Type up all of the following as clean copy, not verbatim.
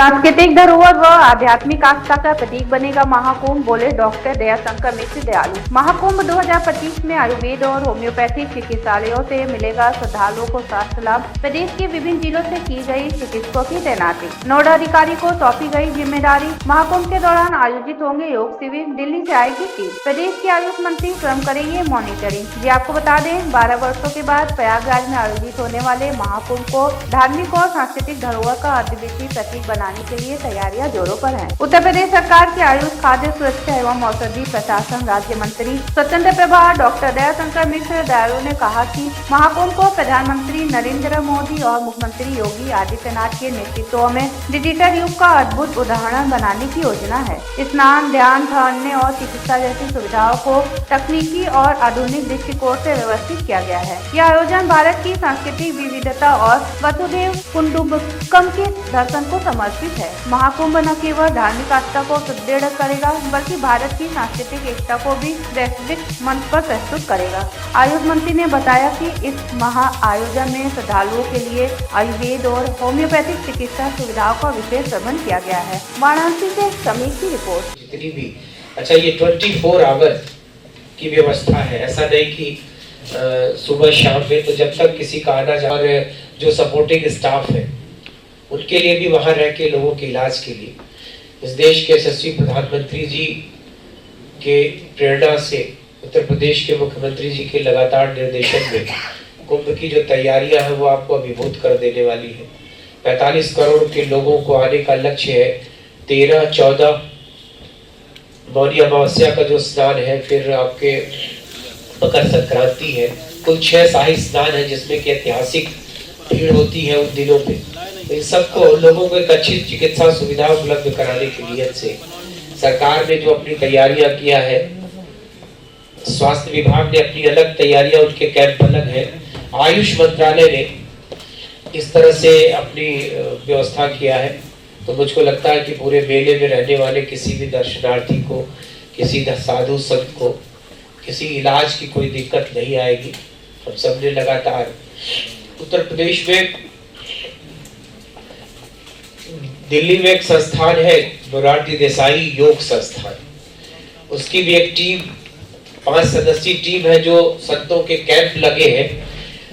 सांस्कृतिक धरोहर व आध्यात्मिक आस्था का प्रतीक बनेगा महाकुंभ, बोले डॉक्टर दयाशंकर मिश्र दयालु। महाकुंभ 2025 में आयुर्वेद और होम्योपैथिक चिकित्सालयों से मिलेगा श्रद्धालुओं को स्वास्थ्य लाभ। प्रदेश के विभिन्न जिलों से की गई चिकित्सकों की तैनाती, नोडा अधिकारी को सौंपी गई जिम्मेदारी। महाकुंभ के दौरान आयोजित होंगे योग शिविर, दिल्ली से आएगी टीम। प्रदेश के आयुष मंत्री स्वयं करेंगे मॉनिटरिंग। जी आपको बता दें, 12 वर्षों के बाद प्रयागराज में आयोजित होने वाले महाकुंभ को धार्मिक और सांस्कृतिक धरोहर का अद्वितीय प्रतीक बनाने के लिए तैयारियां जोरों पर हैं। उत्तर प्रदेश सरकार के आयुष, खाद्य सुरक्षा एवं औषधि प्रशासन राज्य मंत्री स्वतंत्र प्रभार डॉक्टर दयाशंकर मिश्र दयालु ने कहा कि महाकुंभ को प्रधानमंत्री नरेंद्र मोदी और मुख्यमंत्री योगी आदित्यनाथ के नेतृत्व में डिजिटल युग का अद्भुत उदाहरण बनाने की योजना है। स्नान, ध्यान, ठहरने और चिकित्सा जैसी सुविधाओं को तकनीकी और आधुनिक दृष्टिकोण से व्यवस्थित किया गया है। यह आयोजन भारत की सांस्कृतिक विविधता और वसुधैव कुटुंबकम के दर्शन को समर्पित है। महाकुंभ न केवल धार्मिक आस्था को सुदृढ़ करेगा, बल्कि भारत की सांस्कृतिक एकता को भी वैश्विक मंच पर प्रस्तुत करेगा। आयुष मंत्री ने बताया कि इस महा आयोजन में श्रद्धालुओं के लिए आयुर्वेद और होम्योपैथिक चिकित्सा सुविधाओं का विशेष प्रबंध किया गया है। वाराणसी से समीर की रिपोर्ट। जितनी भी अच्छा, ये 24 आवर की व्यवस्था है, ऐसा नहीं कि सुबह शाम में, तो जब तक किसी का आना जाना, जो सपोर्टिंग स्टाफ है उनके लिए भी वहां रह के लोगों के इलाज के लिए इस देश के यशस्वी प्रधानमंत्री जी के प्रेरणा से, उत्तर प्रदेश के मुख्यमंत्री जी के लगातार निर्देशन में कुंभ की जो तैयारियां हैं वो आपको अभिभूत कर देने वाली है। 45 करोड़ के लोगों को आने का लक्ष्य है। 13, 14 मौनी अमावस्या का जो स्नान है, फिर आपके मकर संक्रांति है, कुल 6 शाही स्नान है जिसमें की ऐतिहासिक भीड़ होती है उन दिनों पे। इन सबको लोगों को एक अच्छी चिकित्सा सुविधा उपलब्ध कराने की नियत से सरकार ने जो अपनी तैयारियां किया है, स्वास्थ्य विभाग ने अपनी अलग तैयारियां, उनके कैंप अलग है, आयुष मंत्रालय ने इस तरह से अपनी व्यवस्था किया है। तो मुझको लगता है कि पूरे मेले में रहने वाले किसी भी दर्शनार्थी को, किसी साधु संत को किसी इलाज की कोई दिक्कत नहीं आएगी। हम सबने लगातार उत्तर प्रदेश में, दिल्ली में एक संस्थान है मोरारजी देसाई योग संस्थान, उसकी भी एक टीम, 5 सदस्यीय टीम है जो संतों के कैंप लगे हैं,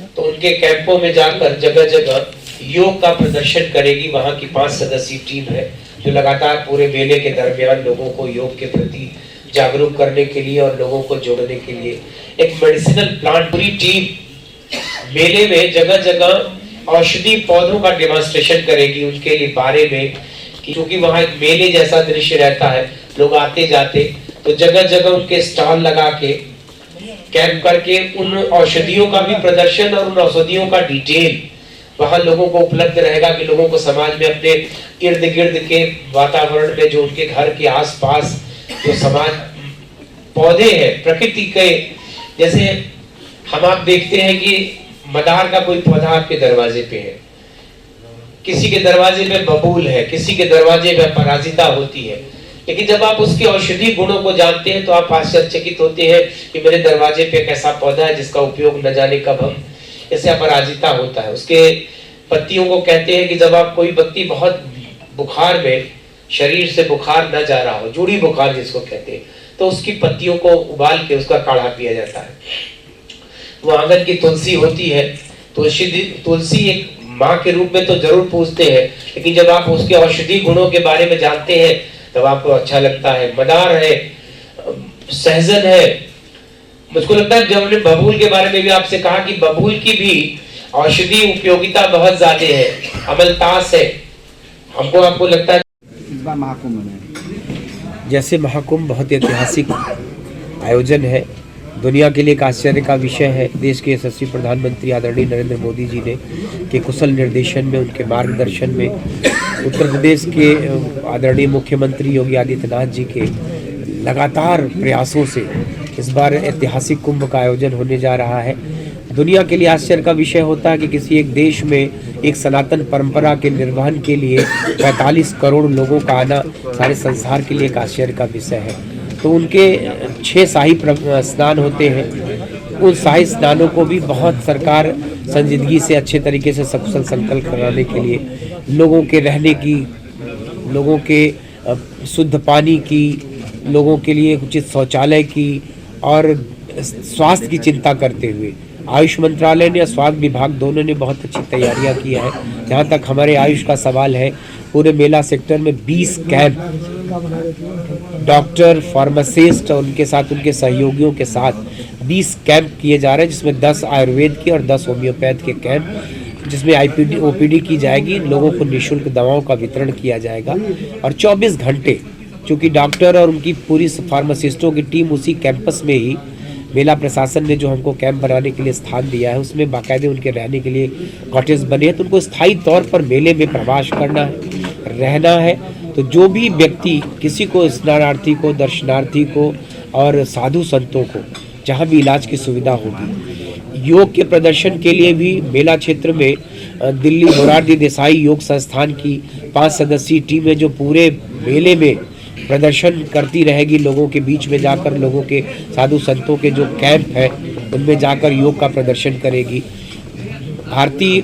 तो उनके कैंपों में जाकर जगह जगह योग का प्रदर्शन करेगी। वहां की 5 सदस्यीय टीम है जो लगातार पूरे मेले के दरमियान लोगों को योग के प्रति जागरूक करने के लिए और लोगों को जोड़ने के लिए एक मेडिसिनल प्लांट, पूरी टीम मेले में जगह जगह औषधि पौधों का डेमोन्स्ट्रेशन करेगी उनके लिए बारे में, क्योंकि वहां एक मेले जैसा दृश्य रहता है, लोग आते जाते, तो जगह जगह उनके स्टॉल लगा के कैंप करके उन औषधियों का भी प्रदर्शन और उन औषधियों का डिटेल वहां लोगों को उपलब्ध रहेगा कि लोगों को समाज में अपने इर्द गिर्द के वातावरण में, जो उनके घर के आसपास जो समाज पौधे हैं प्रकृति के, जैसे हम आप देखते हैं कि मदार का कोई पौधा आपके दरवाजे पे है, किसी के दरवाजे पे बबूल है, किसी के दरवाजे पे पराजिता होती है, लेकिन जब आप उसके औषधि गुणों को जानते हैं तो आप आश्चर्यचकित होते हैं कि मेरे दरवाजे पे एक ऐसा पौधा है जिसका उपयोग न जाने कब हम, जैसे अपराजिता होता है, उसके पत्तियों को कहते हैं कि जब आप कोई व्यक्ति बहुत बुखार में, शरीर से बुखार न जा रहा हो, जूड़ी बुखार जिसको कहते हैं, तो उसकी पत्तियों को उबाल के उसका काढ़ा पिया जाता है। वो आंगन की तुलसी होती है, तुलसी एक माँ के रूप में तो जरूर पूजते हैं, लेकिन जब आप उसके औषधि गुणों के बारे में जानते हैं तब आपको अच्छा लगता है। मदार है, सहजन है, मुझको लगता है जब हमने बबूल के बारे में भी आपसे कहा कि बबूल की भी औषधि उपयोगिता बहुत ज्यादा है, अमलतास है, हमको आपको लगता है इस बार महाकुंभ में, जैसे महाकुंभ बहुत ऐतिहासिक आयोजन है, दुनिया के लिए एक आश्चर्य का विषय है। देश के यशस्वी प्रधानमंत्री आदरणीय नरेंद्र मोदी जी ने के कुशल निर्देशन में, उनके मार्गदर्शन में, उत्तर प्रदेश के आदरणीय मुख्यमंत्री योगी आदित्यनाथ जी के लगातार प्रयासों से इस बार ऐतिहासिक कुंभ का आयोजन होने जा रहा है। दुनिया के लिए आश्चर्य का विषय होता है कि किसी एक देश में एक सनातन परंपरा के निर्वहन के लिए 45 करोड़ लोगों का आना सारे संसार के लिए एक आश्चर्य का विषय है। तो उनके 6 शाही स्नान होते हैं, उन शाही स्नानों को भी बहुत सरकार संजीदगी से अच्छे तरीके से सकुशल संकल्प कराने के लिए, लोगों के रहने की लोगों के शुद्ध पानी की, लोगों के लिए उचित शौचालय की और स्वास्थ्य की चिंता करते हुए आयुष मंत्रालय ने और स्वास्थ्य विभाग दोनों ने बहुत अच्छी तैयारियां की है। जहां तक हमारे आयुष का सवाल है, पूरे मेला सेक्टर में 20 कैंप डॉक्टर, फार्मासिस्ट और उनके साथ उनके सहयोगियों के साथ 20 कैंप किए जा रहे हैं, जिसमें 10 आयुर्वेद के और 10 होम्योपैथ के कैंप, जिसमें ओपीडी की जाएगी, लोगों को निःशुल्क दवाओं का वितरण किया जाएगा और 24 घंटे, चूँकि डॉक्टर और उनकी पूरी फार्मासिस्टों की टीम उसी कैंपस में ही, मेला प्रशासन ने जो हमको कैंप बनाने के लिए स्थान दिया है उसमें बाकायदे उनके रहने के लिए कॉटेज बने हैं, तो उनको स्थायी तौर पर मेले में प्रवास करना है, रहना है। तो जो भी व्यक्ति, किसी को स्नानार्थी को, दर्शनार्थी को और साधु संतों को जहाँ भी इलाज की सुविधा होगी, योग के प्रदर्शन के लिए भी मेला क्षेत्र में दिल्ली मोरारजी देसाई योग संस्थान की 5 सदस्यीय टीम है जो पूरे मेले में प्रदर्शन करती रहेगी, लोगों के बीच में जाकर, लोगों के साधु संतों के जो कैंप है उनमें जाकर योग का प्रदर्शन करेगी। भारतीय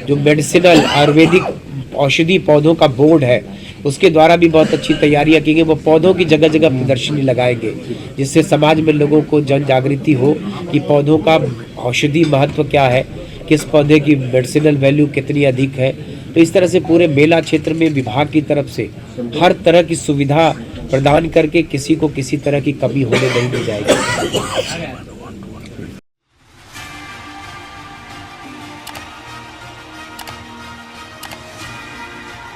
जो मेडिसिनल आयुर्वेदिक औषधि पौधों का बोर्ड है उसके द्वारा भी बहुत अच्छी तैयारियां की गई। वो पौधों की जगह जगह प्रदर्शनी लगाएंगे, जिससे समाज में लोगों को जन जागृति हो कि पौधों का औषधि महत्व क्या है, किस पौधे की मेडिसिनल वैल्यू कितनी अधिक है। तो इस तरह से पूरे मेला क्षेत्र में विभाग की तरफ से हर तरह की सुविधा प्रदान करके किसी को किसी तरह की कमी होने नहीं दी जाएगी।